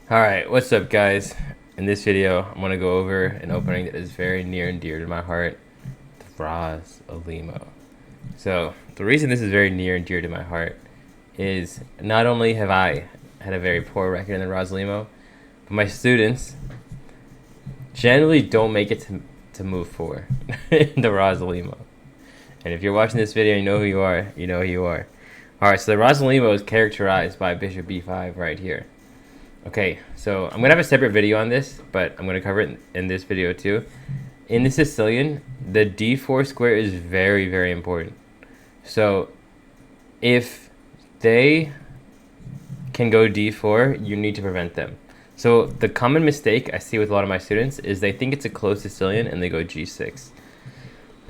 Alright, what's up guys? In this video, I'm going to go over an opening that is very near and dear to my heart, the Ras Alimo. So, the reason this is very near and dear to my heart is not only have I had a very poor record in the Ras Alimo, but my students generally don't make it to move 4 in the Ras Alimo. And if you're watching this video, you know who you are, you know who you are. Alright, so the Ras Alimo is characterized by bishop b5 right here. Okay, so I'm going to have a separate video on this, but I'm going to cover it in this video too. In the Sicilian, the d4 square is very, very important. So if they can go d4, you need to prevent them. So the common mistake I see with a lot of my students is they think it's a closed Sicilian and they go g6.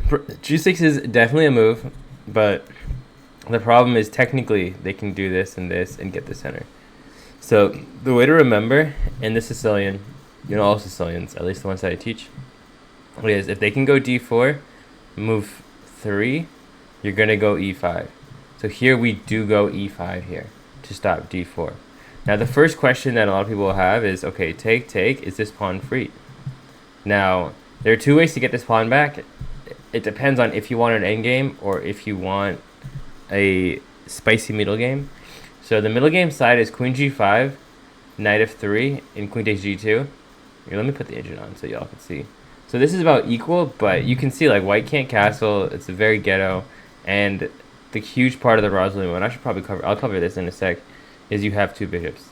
G6 is definitely a move, but the problem is technically they can do this and get the center. So the way to remember in the Sicilian, all Sicilians, at least the ones that I teach, is if they can go d4, move 3, you're going to go e5. So here we do go e5 here to stop d4. Now the first question that a lot of people have is, okay, take, is this pawn free? Now, there are two ways to get this pawn back. It depends on if you want an endgame or if you want a spicy middle game. So the middle game side is queen g5, knight f3, and queen takes g2. Here, let me put the engine on so y'all can see. So this is about equal, but you can see like white can't castle. It's a very ghetto, and the huge part of the Ras Alimo, and I should probably I'll cover this in a sec, is you have 2 bishops.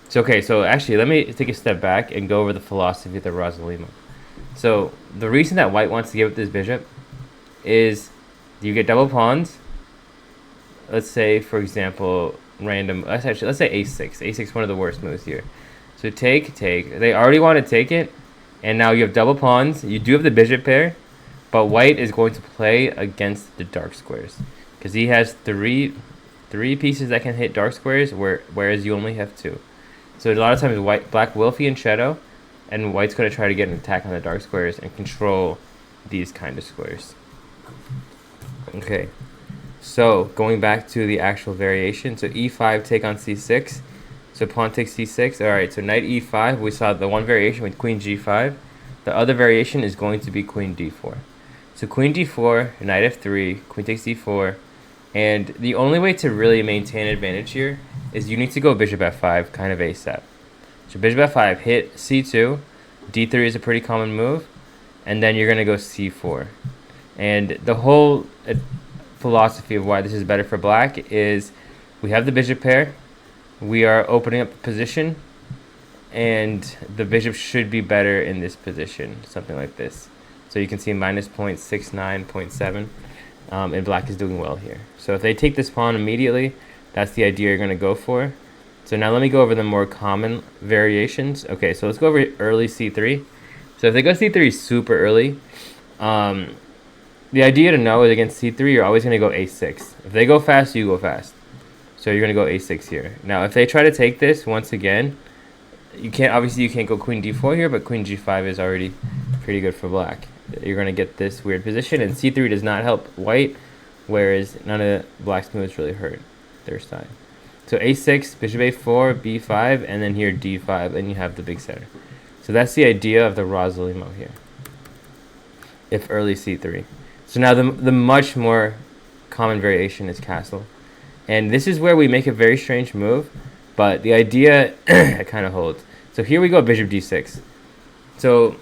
So okay, so actually let me take a step back and go over the philosophy of the Ras Alimo. So the reason that white wants to give up this bishop is you get double pawns. Let's say, for example, let's say a6. A6, one of the worst moves here. So take. They already want to take it, and now you have double pawns. You do have the bishop pair, but white is going to play against the dark squares because he has three pieces that can hit dark squares, whereas you only have 2. So a lot of times black will in shadow, and white's going to try to get an attack on the dark squares and control these kind of squares. Okay. So going back to the actual variation, so e5 take on c6, so pawn takes c6. All right, so knight e5, we saw the one variation with queen g5. The other variation is going to be queen d4. So queen d4, knight f3, queen takes d4, and the only way to really maintain advantage here is you need to go bishop f5 kind of ASAP. So bishop f5, hit c2, d3 is a pretty common move, and then you're going to go c4. And the whole philosophy of why this is better for black is we have the bishop pair, we are opening up the position, and the bishop should be better in this position, something like this. So you can see minus 0.69, 0.7, and black is doing well here. So if they take this pawn immediately, that's the idea you're going to go for. So now let me go over the more common variations. Okay, so let's go over early c3. So if they go c3 super early, the idea to know is against c3, you're always going to go a6. If they go fast, you go fast. So you're going to go a6 here. Now, if they try to take this, once again, you can't go queen d4 here, but queen g5 is already pretty good for black. You're going to get this weird position, and c3 does not help white, whereas none of black's moves really hurt their side. So a6, bishop a4, b5, and then here d5, and you have the big center. So that's the idea of the Ras Alimo here, if early c3. So now the much more common variation is castle. And this is where we make a very strange move, but the idea kind of holds. So here we go bishop d6. So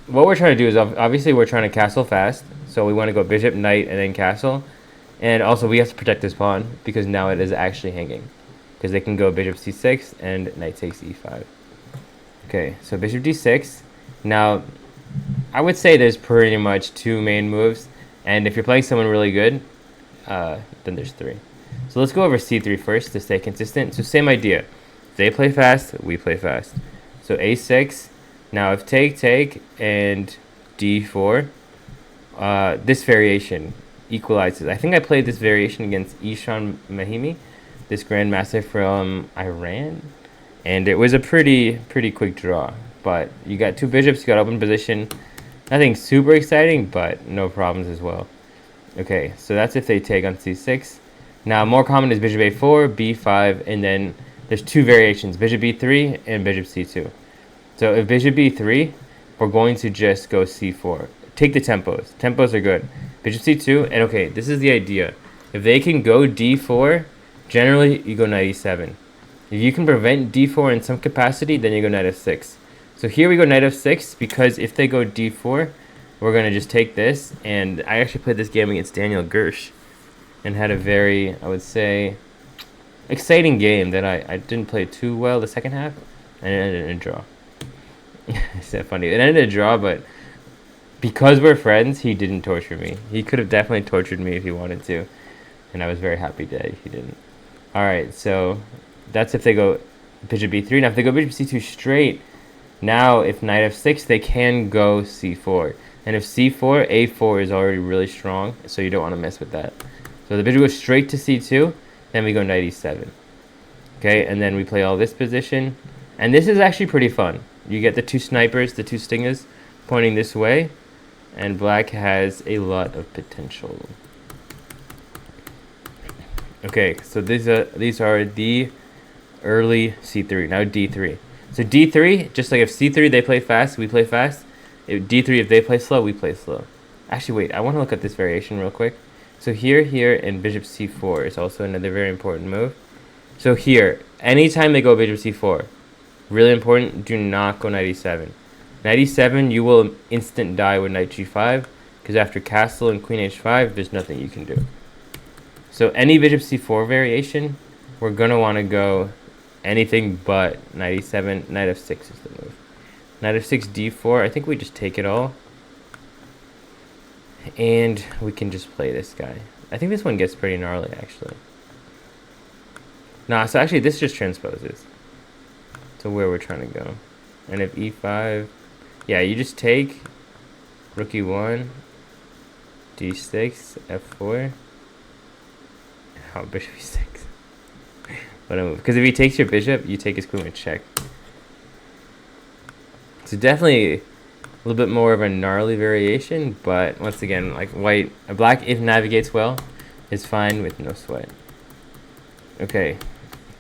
what we're trying to do is obviously we're trying to castle fast. So we want to go bishop, knight, and then castle. And also we have to protect this pawn because now it is actually hanging. Because they can go bishop c6 and knight takes e5. Okay, so bishop d6. Now, I would say there's pretty much 2 main moves. And if you're playing someone really good, then there's 3. So let's go over c3 first to stay consistent. So same idea. If they play fast, we play fast. So a6. Now if take, and d4, this variation equalizes. I think I played this variation against Ishan Mahimi, this grandmaster from Iran. And it was a pretty quick draw. But you got 2 bishops, you got open position. Nothing super exciting, but no problems as well. Okay, so that's if they take on c6. Now, more common is bishop a4, b5, and then there's two variations, bishop b3 and bishop c2. So if bishop b3, we're going to just go c4. Take the tempos. Tempos are good. Bishop c2, and okay, this is the idea. If they can go d4, generally you go knight e7. If you can prevent d4 in some capacity, then you go knight f6. So here we go knight f6, because if they go d4, we're going to just take this. And I actually played this game against Daniel Gersh and had a very, I would say, exciting game that I didn't play too well the second half, and it ended in a draw. It's that funny. It ended in a draw, but because we're friends, he didn't torture me. He could have definitely tortured me if he wanted to, and I was very happy that he didn't. All right, so that's if they go bishop b3. Now if they go bishop c2 straight, now if knight f6, they can go c4. And if c4, a4 is already really strong, so you don't want to mess with that. So the bishop goes straight to c2, then we go knight e7. Okay, and then we play all this position. And this is actually pretty fun. You get the two snipers, the two stingers, pointing this way, and black has a lot of potential. Okay, so these are the early c3. Now d3. So d3, just like if c3 they play fast, we play fast. If d3 if they play slow, we play slow. Actually, wait, I want to look at this variation real quick. So here, and bishop c4 is also another very important move. So here, anytime they go bishop c4, really important, do not go knight e7. Knight e7, you will instant die with knight g5, because after castle and queen h5, there's nothing you can do. So any bishop c4 variation, we're going to want to go anything but knight e7, knight f6 is the move. Knight f6, d4, I think we just take it all. And we can just play this guy. I think this one gets pretty gnarly, actually. Nah, so actually this just transposes to where we're trying to go. And if e5, yeah, you just take rook e1, d6, f4. Oh, bishop e6. What a move. Because if he takes your bishop, you take his queen with check. So definitely a little bit more of a gnarly variation, but once again, like black, if navigates well, is fine with no sweat. Okay,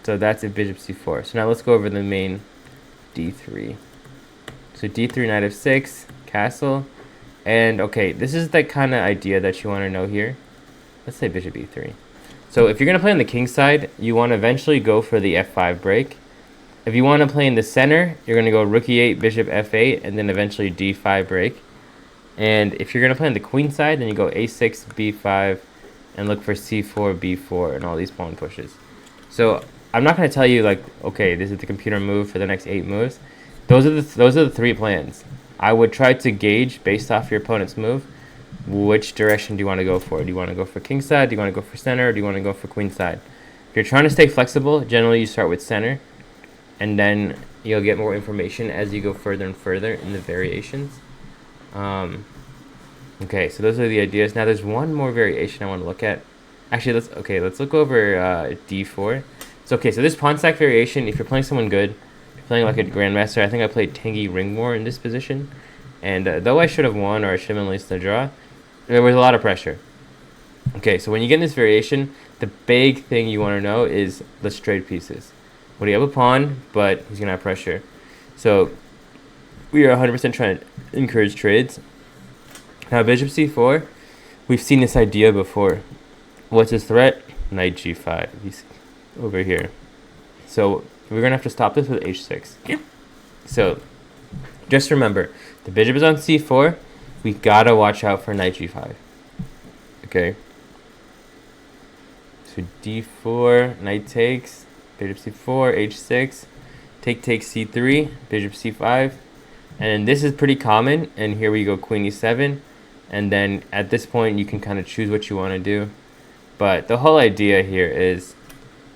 so that's if bishop c4. So now let's go over the main d3. So d3, knight f6, castle, and okay, this is the kind of idea that you want to know here. Let's say bishop e3. So if you're going to play on the king side, you want to eventually go for the f5 break. If you want to play in the center, you're going to go rook e8, bishop f8, and then eventually d5 break. And if you're going to play on the queen side, then you go a6, b5, and look for c4, b4, and all these pawn pushes. So I'm not going to tell you, like, okay, this is the computer move for the next 8 moves. Those are the 3 plans. I would try to gauge, based off your opponent's move, which direction do you want to go for. Do you want to go for king side? Do you want to go for center? Or do you want to go for queen side? If you're trying to stay flexible, generally you start with center, and then you'll get more information as you go further and further in the variations. Okay, so those are the ideas. Now there's one more variation I want to look at. Actually, let's look over d4. So okay, so this pawn sack variation, if you're playing someone good, if you're playing like a grandmaster, I think I played Tanguy Ringmore in this position, and though I should have won, or I should have at least the draw, there was a lot of pressure. Okay, so when you get in this variation, the big thing you want to know is the straight pieces. Well, you have a pawn, but he's going to have pressure. So we are 100% trying to encourage trades. Now, bishop c4, we've seen this idea before. What's his threat? Knight g5. He's over here. So we're going to have to stop this with h6. Yeah. So just remember, the bishop is on c4. We got to watch out for knight g5. Okay. So d4, knight takes. Bishop c4, h6, take c3, bishop c5, and this is pretty common. And here we go queen e7, and then at this point you can kind of choose what you want to do. But the whole idea here is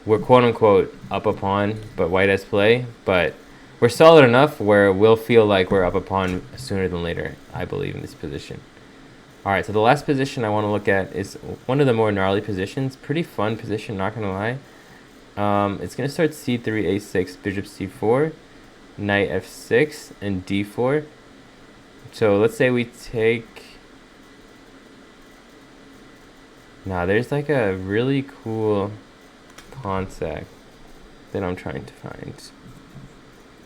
we're quote unquote up a pawn, but white has play, but we're solid enough where we'll feel like we're up a pawn sooner than later, I believe, in this position. All right, so the last position I want to look at is one of the more gnarly positions. Pretty fun position, not gonna lie. It's going to start c3, a6, bishop c4, knight f6, and d4. So let's say we take... Now there's like a really cool pawn sack. that I'm trying to find.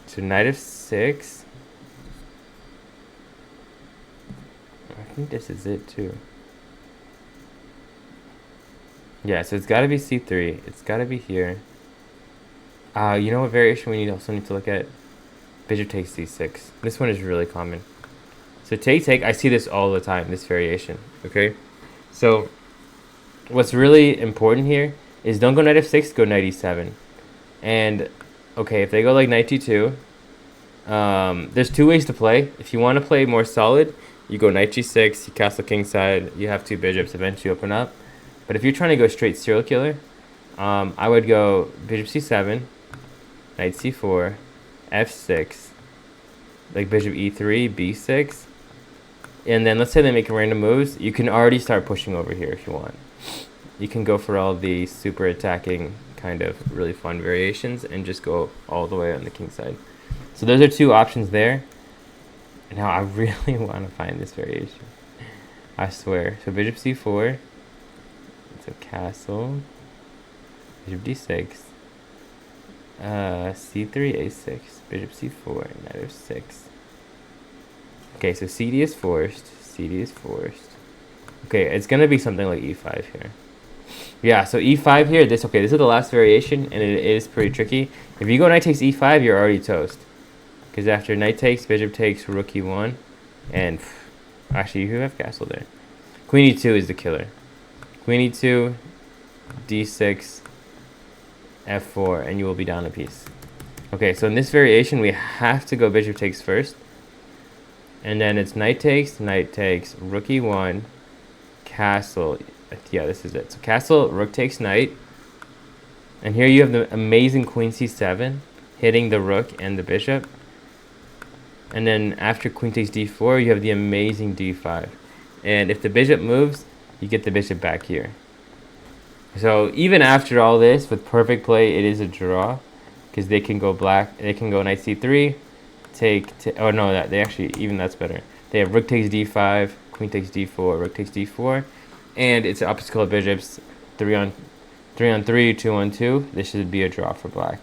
So knight of 6. I think this is it too. Yeah, so it's got to be c3. It's got to be here. You know what variation we also need to look at? Bishop takes c6. This one is really common. So take. I see this all the time, this variation. Okay? So what's really important here is don't go knight f6, go knight e7. And, okay, if they go like knight d2, there's two ways to play. If you want to play more solid, you go knight g6, you castle kingside, you have two bishops, eventually open up. But if you're trying to go straight serial killer, I would go bishop c7, knight c4, f6, like bishop e3, b6. And then let's say they make random moves. You can already start pushing over here if you want. You can go for all the super attacking kind of really fun variations and just go all the way on the king side. So those are two options there. Now I really want to find this variation. I swear. So bishop c4. So castle. Bishop d6. c3, a6. Bishop c4. Knight f6. Okay, so cd is forced. cd is forced. Okay, it's gonna be something like e5 here. Yeah, so e5 here. This is the last variation, and it is pretty tricky. If you go knight takes e5, you're already toast. Because after knight takes, bishop takes, rook e1, and actually you have castle there. Queen e2 is the killer. Queen e2, d6, f4, and you will be down a piece. Okay, so in this variation, we have to go bishop takes first. And then it's knight takes, rook e1, castle. Yeah, this is it. So castle, rook takes knight. And here you have the amazing queen c7, hitting the rook and the bishop. And then after queen takes d4, you have the amazing d5. And if the bishop moves, you get the bishop back here. So even after all this, with perfect play, it is a draw. Because they can go black, they can go knight c3, oh no, that's better. They have rook takes d5, queen takes d4, rook takes d4. And it's opposite color bishops, 3 on 3, 2 on 2. This should be a draw for black.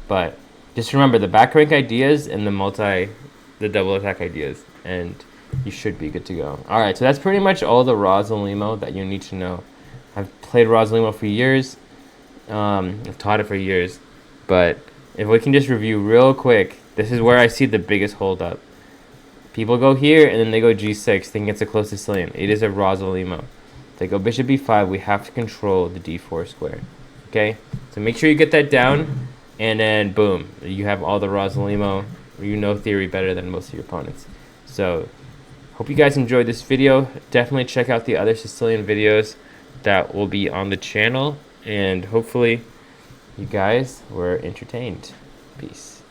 But just remember the back rank ideas and the double attack ideas, and you should be good to go. Alright, so that's pretty much all the Rossolimo that you need to know. I've played Rossolimo for years. I've taught it for years. But if we can just review real quick, this is where I see the biggest holdup. People go here and then they go g6, thinking it's a close Sicilian. It is a Rossolimo. They go bishop b5, we have to control the d4 square. Okay? So make sure you get that down, and then boom, you have all the Rossolimo. You know theory better than most of your opponents. So, hope you guys enjoyed this video. Definitely check out the other Sicilian videos that will be on the channel, and hopefully you guys were entertained. Peace.